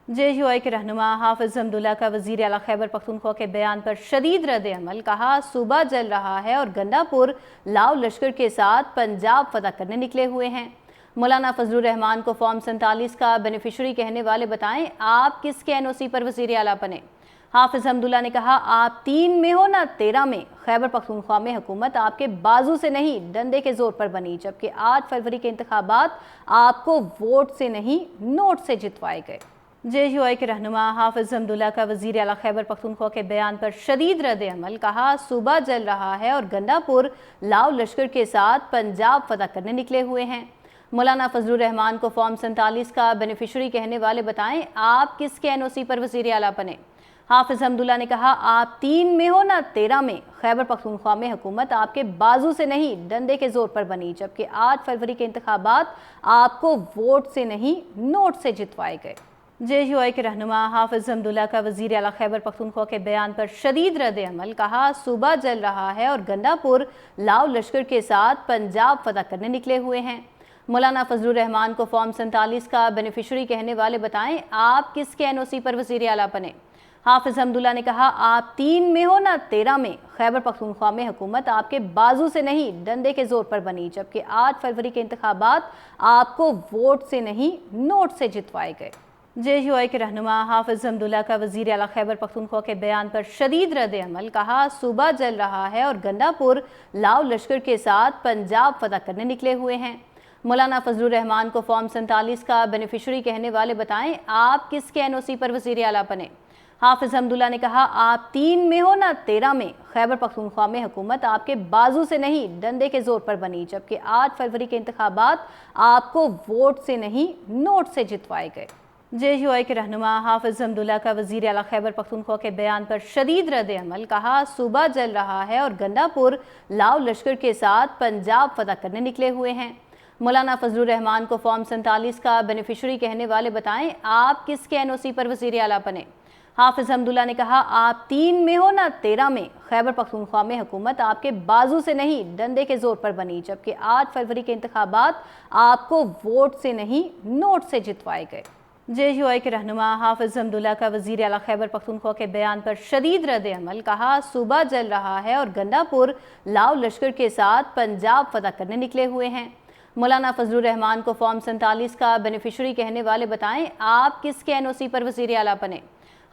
JUI के रहनुमा हाफिज हमदुल्ला का वज़ीर आला खैबर पख्तूनख्वा के बयान पर शदीद रद्द अमल। कहा, सूबा जल रहा है और गंडापुर लाव लश्कर के साथ पंजाब फतह करने निकले हुए हैं। मौलाना फजलुर रहमान को फॉर्म 47 का बेनिफिशरी कहने वाले बताएं, आप किसके NOC पर वज़ीर आला बने। हाफिज हमदुल्ला ने कहा, आप 3 में हो ना 13 में, खैबर पख्तूनख्वा में हुकूमत आपके बाजू से नहीं डंडे के जोर पर बनी, जबकि 8 फरवरी के इंतखाबात आपको वोट से नहीं नोट से जितवाए गए। JUI के रहनुमा हाफिज हमदुल्ला का वज़ीर आला खैबर पख्तूनख्वा के बयान पर शदीद रद्द अमल। कहा, सूबा जल रहा है और गंडापुर लाव लश्कर के साथ पंजाब फतह करने निकले हुए हैं। मौलाना फजलुर रहमान को फॉर्म 47 का बेनिफिशरी कहने वाले बताएं, आप किसके NOC पर वज़ीर आला बने। हाफिज हमदुल्ला ने कहा, आप 3 में हो ना 13 में, खैबर पख्तूनख्वा में हुकूमत आपके बाजू से नहीं डंडे के जोर पर बनी, जबकि 8 फरवरी के इंतखाबात आपको वोट से नहीं नोट से जितवाए गए। JUI के रहनुमा हाफिज हमदुल्ला का वज़ीर आला खैबर पख्तूनख्वा के बयान पर शदीद रद्द अमल। कहा, सूबा जल रहा है और गंडापुर लाव लश्कर के साथ पंजाब फतह करने निकले हुए हैं। मौलाना फजलुर रहमान को फॉर्म 47 का बेनिफिशरी कहने वाले बताएं, आप किसके NOC पर वज़ीर आला बने। हाफिज हमदुल्ला ने कहा, आप 3 में हो ना 13 में, खैबर पख्तूनख्वा में हुकूमत आपके बाजू से नहीं डंडे के जोर पर बनी, जबकि 8 फरवरी के इंतखाबात आपको वोट से नहीं नोट से जितवाए गए। JUI के रहनुमा हाफिज हमदुल्ला का वज़ीर आला खैबर पख्तूनख्वा के बयान पर शदीद रद्द अमल। कहा, सूबा जल रहा है और गंडापुर लाव लश्कर के साथ पंजाब फतह करने निकले हुए हैं। मौलाना फजलुर रहमान को फॉर्म 47 का बेनिफिशरी कहने वाले बताएं, आप किसके NOC पर वज़ीर आला बने। हाफिज हमदुल्ला ने कहा, आप 3 में हो ना 13 में, खैबर पख्तूनख्वा में हुकूमत आपके बाजू से नहीं डंडे के जोर पर बनी, जबकि 8 फरवरी के इंतखाबात आपको वोट से नहीं नोट से जितवाए गए। JUI के रहनुमा हाफिज हमदुल्ला का वज़ीर आला खैबर पख्तूनख्वा के बयान पर शदीद रद्द अमल। कहा, सूबा जल रहा है और गंडापुर लाव लश्कर के साथ पंजाब फतह करने निकले हुए हैं। मौलाना फजलुर रहमान को फॉर्म 47 का बेनिफिशरी कहने वाले बताएं, आप किसके NOC पर वज़ीर आला बने। हाफिज हमदुल्ला ने कहा, आप 3 में हो ना 13 में, खैबर पख्तूनख्वा में हुकूमत आपके बाजू से नहीं डंडे के जोर पर बनी, जबकि 8 फरवरी के इंतखाबात आपको वोट से नहीं नोट से जितवाए गए। JUI के रहनुमा हाफिज हमदुल्ला का वज़ीर आला खैबर पख्तूनख्वा के बयान पर शदीद रद्द अमल। कहा, सूबा जल रहा है और गंडापुर लाव लश्कर के साथ पंजाब फतह करने निकले हुए हैं। मौलाना फजलुर रहमान को फॉर्म 47 का बेनिफिशरी कहने वाले बताएं, आप किसके NOC पर वज़ीर आला बने।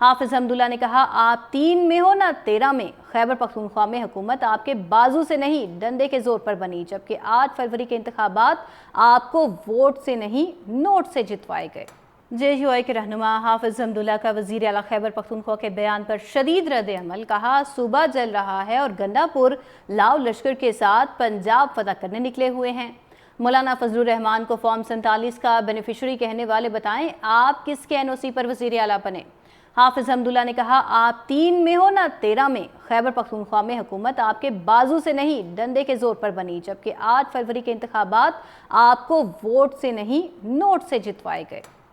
हाफिज हमदुल्ला ने कहा, आप 3 में हो ना 13 में, खैबर पख्तूनख्वा में हुकूमत आपके बाजू से नहीं डंडे के जोर पर बनी, जबकि 8 फरवरी के इंतखाबात आपको वोट से नहीं नोट से जितवाए गए। JUI के रहनुमा हाफिज हमदुल्ला का वज़ीर आला खैबर पख्तूनख्वा के बयान पर शदीद रद्द अमल। कहा, सूबा जल रहा है और गंडापुर लाव लश्कर के साथ पंजाब फतह करने निकले हुए हैं। मौलाना फजलुर रहमान को फॉर्म 47 का बेनिफिशरी कहने वाले बताएं, आप किसके NOC पर वज़ीर आला बने। हाफिज हमदुल्ला ने कहा, आप 3 में हो ना 13 में, खैबर पख्तूनख्वा में हुकूमत आपके बाजू से नहीं डंडे के जोर पर बनी, जबकि 8 फरवरी के इंतखाबात आपको वोट से नहीं नोट से जितवाए गए।